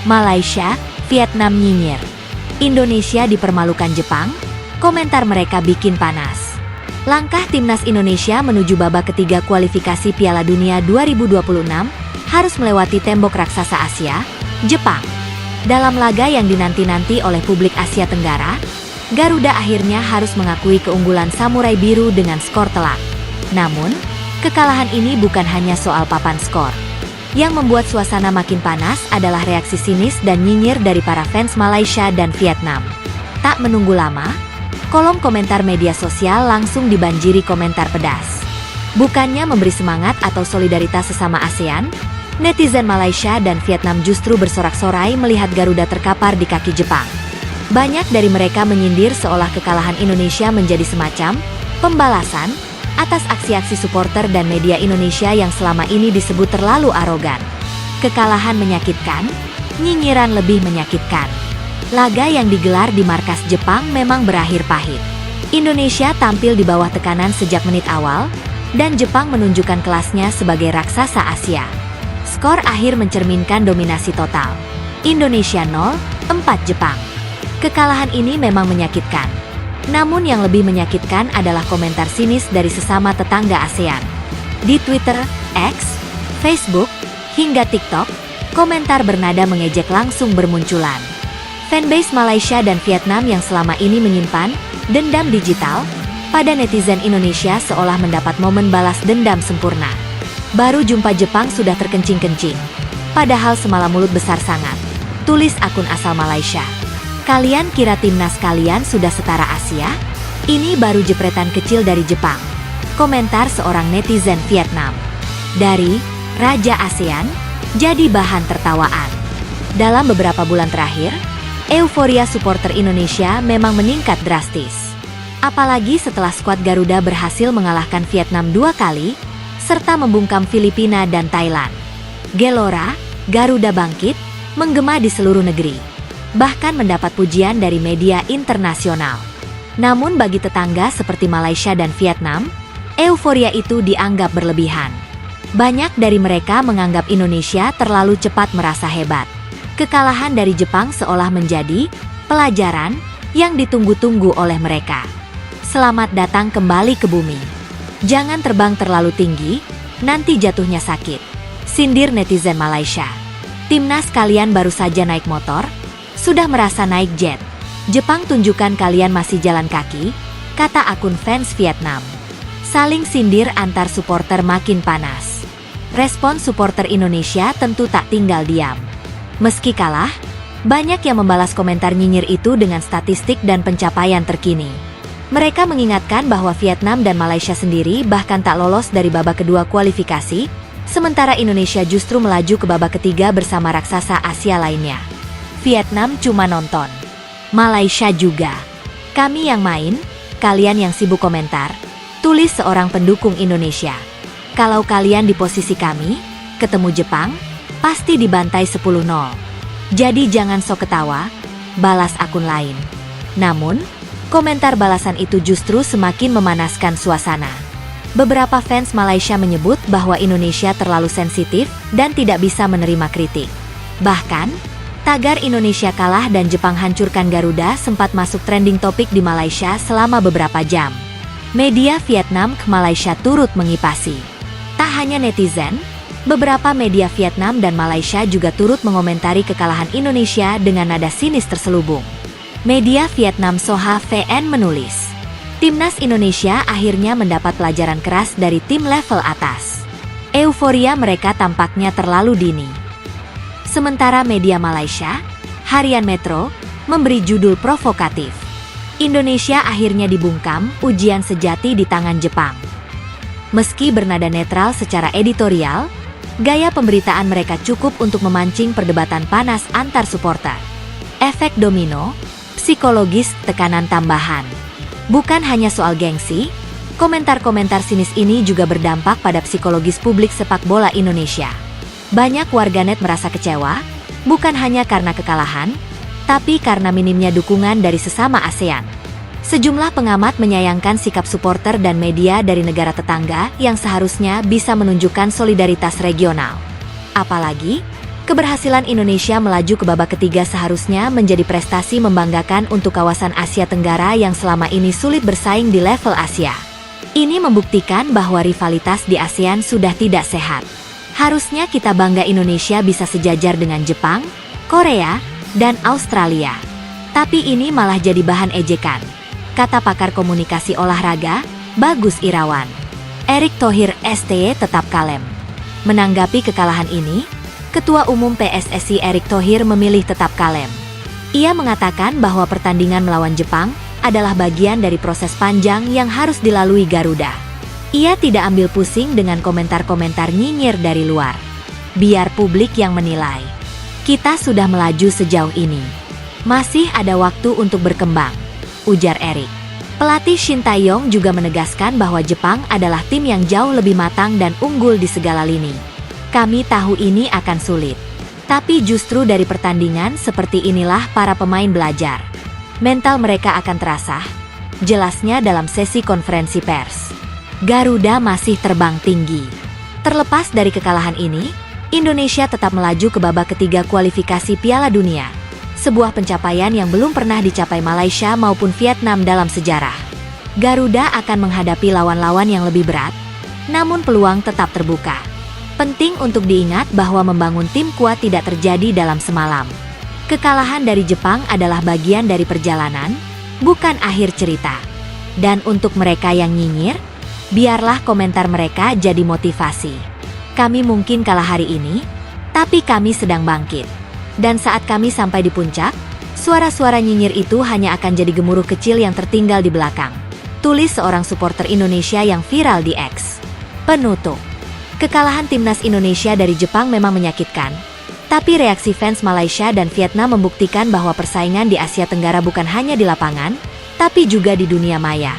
Malaysia, Vietnam nyinyir. Indonesia dipermalukan Jepang, komentar mereka bikin panas. Langkah timnas Indonesia menuju babak ketiga kualifikasi Piala Dunia 2026 harus melewati tembok raksasa Asia, Jepang. Dalam laga yang dinanti-nanti oleh publik Asia Tenggara, Garuda akhirnya harus mengakui keunggulan Samurai Biru dengan skor telak. Namun, kekalahan ini bukan hanya soal papan skor. Yang membuat suasana makin panas adalah reaksi sinis dan nyinyir dari para fans Malaysia dan Vietnam. Tak menunggu lama, kolom komentar media sosial langsung dibanjiri komentar pedas. Bukannya memberi semangat atau solidaritas sesama ASEAN, netizen Malaysia dan Vietnam justru bersorak-sorai melihat Garuda terkapar di kaki Jepang. Banyak dari mereka menyindir seolah kekalahan Indonesia menjadi semacam pembalasan atas aksi-aksi supporter dan media Indonesia yang selama ini disebut terlalu arogan. Kekalahan menyakitkan, nyinyiran lebih menyakitkan. Laga yang digelar di markas Jepang memang berakhir pahit. Indonesia tampil di bawah tekanan sejak menit awal, dan Jepang menunjukkan kelasnya sebagai raksasa Asia. Skor akhir mencerminkan dominasi total. Indonesia 0-4 Jepang. Kekalahan ini memang menyakitkan. Namun yang lebih menyakitkan adalah komentar sinis dari sesama tetangga ASEAN. Di Twitter, X, Facebook, hingga TikTok, komentar bernada mengejek langsung bermunculan. Fanbase Malaysia dan Vietnam yang selama ini menyimpan dendam digital, pada netizen Indonesia seolah mendapat momen balas dendam sempurna. Baru jumpa Jepang sudah terkencing-kencing. Padahal semalam mulut besar sangat. Tulis akun asal Malaysia. Kalian kira timnas kalian sudah setara Asia? Ini baru jepretan kecil dari Jepang. Komentar seorang netizen Vietnam. Dari Raja ASEAN, jadi bahan tertawaan. Dalam beberapa bulan terakhir, euforia supporter Indonesia memang meningkat drastis. Apalagi setelah skuad Garuda berhasil mengalahkan Vietnam 2 kali, serta membungkam Filipina dan Thailand. Gelora, Garuda bangkit, menggema di seluruh negeri. Bahkan mendapat pujian dari media internasional. Namun bagi tetangga seperti Malaysia dan Vietnam, euforia itu dianggap berlebihan. Banyak dari mereka menganggap Indonesia terlalu cepat merasa hebat. Kekalahan dari Jepang seolah menjadi pelajaran yang ditunggu-tunggu oleh mereka. Selamat datang kembali ke bumi. Jangan terbang terlalu tinggi, nanti jatuhnya sakit. Sindir netizen Malaysia. Timnas kalian baru saja naik motor, sudah merasa naik jet. Jepang tunjukkan kalian masih jalan kaki, kata akun fans Vietnam. Saling sindir antar supporter makin panas. Respon supporter Indonesia tentu tak tinggal diam. Meski kalah, banyak yang membalas komentar nyinyir itu dengan statistik dan pencapaian terkini. Mereka mengingatkan bahwa Vietnam dan Malaysia sendiri bahkan tak lolos dari babak kedua kualifikasi, sementara Indonesia justru melaju ke babak ketiga bersama raksasa Asia lainnya. Vietnam cuma nonton. Malaysia juga. Kami yang main, kalian yang sibuk komentar, tulis seorang pendukung Indonesia. Kalau kalian di posisi kami, ketemu Jepang, pasti dibantai 10-0. Jadi jangan sok ketawa, balas akun lain. Namun, komentar balasan itu justru semakin memanaskan suasana. Beberapa fans Malaysia menyebut bahwa Indonesia terlalu sensitif dan tidak bisa menerima kritik. Bahkan, tagar Indonesia kalah dan Jepang hancurkan Garuda sempat masuk trending topik di Malaysia selama beberapa jam. Media Vietnam ke Malaysia turut mengipasi. Tak hanya netizen, beberapa media Vietnam dan Malaysia juga turut mengomentari kekalahan Indonesia dengan nada sinis terselubung. Media Vietnam Soha VN menulis, Timnas Indonesia akhirnya mendapat pelajaran keras dari tim level atas. Euforia mereka tampaknya terlalu dini. Sementara media Malaysia, Harian Metro, memberi judul provokatif. Indonesia akhirnya dibungkam, ujian sejati di tangan Jepang. Meski bernada netral secara editorial, gaya pemberitaan mereka cukup untuk memancing perdebatan panas antar supporter. Efek domino, psikologis, tekanan tambahan. Bukan hanya soal gengsi, komentar-komentar sinis ini juga berdampak pada psikologis publik sepak bola Indonesia. Banyak warganet merasa kecewa, bukan hanya karena kekalahan, tapi karena minimnya dukungan dari sesama ASEAN. Sejumlah pengamat menyayangkan sikap supporter dan media dari negara tetangga yang seharusnya bisa menunjukkan solidaritas regional. Apalagi, Keberhasilan Indonesia melaju ke babak ketiga seharusnya menjadi prestasi membanggakan untuk kawasan Asia Tenggara yang selama ini sulit bersaing di level Asia. Ini membuktikan bahwa rivalitas di ASEAN sudah tidak sehat. Harusnya kita bangga Indonesia bisa sejajar dengan Jepang, Korea, dan Australia. Tapi ini malah jadi bahan ejekan, kata pakar komunikasi olahraga, Bagus Irawan. Erick Thohir STY tetap kalem. Menanggapi kekalahan ini, Ketua Umum PSSI Erick Thohir memilih tetap kalem. Ia mengatakan bahwa pertandingan melawan Jepang adalah bagian dari proses panjang yang harus dilalui Garuda. Ia tidak ambil pusing dengan komentar-komentar nyinyir dari luar. Biar publik yang menilai. Kita sudah melaju sejauh ini. Masih ada waktu untuk berkembang, ujar Erick. Pelatih Shin Tae-yong juga menegaskan bahwa Jepang adalah tim yang jauh lebih matang dan unggul di segala lini. Kami tahu ini akan sulit. Tapi justru dari pertandingan seperti inilah para pemain belajar. Mental mereka akan terasah, jelasnya dalam sesi konferensi pers. Garuda masih terbang tinggi. Terlepas dari kekalahan ini, Indonesia tetap melaju ke babak ketiga kualifikasi Piala Dunia. Sebuah pencapaian yang belum pernah dicapai Malaysia maupun Vietnam dalam sejarah. Garuda akan menghadapi lawan-lawan yang lebih berat, namun peluang tetap terbuka. Penting untuk diingat bahwa membangun tim kuat tidak terjadi dalam semalam. Kekalahan dari Jepang adalah bagian dari perjalanan, bukan akhir cerita. Dan untuk mereka yang nyinyir, biarlah komentar mereka jadi motivasi. Kami mungkin kalah hari ini, tapi kami sedang bangkit. Dan saat kami sampai di puncak, suara-suara nyinyir itu hanya akan jadi gemuruh kecil yang tertinggal di belakang. Tulis seorang supporter Indonesia yang viral di X. Penutup. Kekalahan timnas Indonesia dari Jepang memang menyakitkan. Tapi reaksi fans Malaysia dan Vietnam membuktikan bahwa persaingan di Asia Tenggara bukan hanya di lapangan, tapi juga di dunia maya.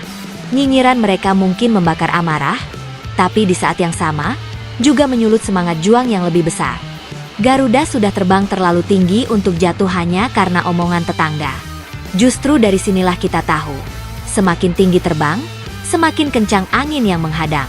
Nyinyiran mereka mungkin membakar amarah, tapi di saat yang sama, juga menyulut semangat juang yang lebih besar. Garuda sudah terbang terlalu tinggi untuk jatuh hanya karena omongan tetangga. Justru dari sinilah kita tahu, semakin tinggi terbang, semakin kencang angin yang menghadang.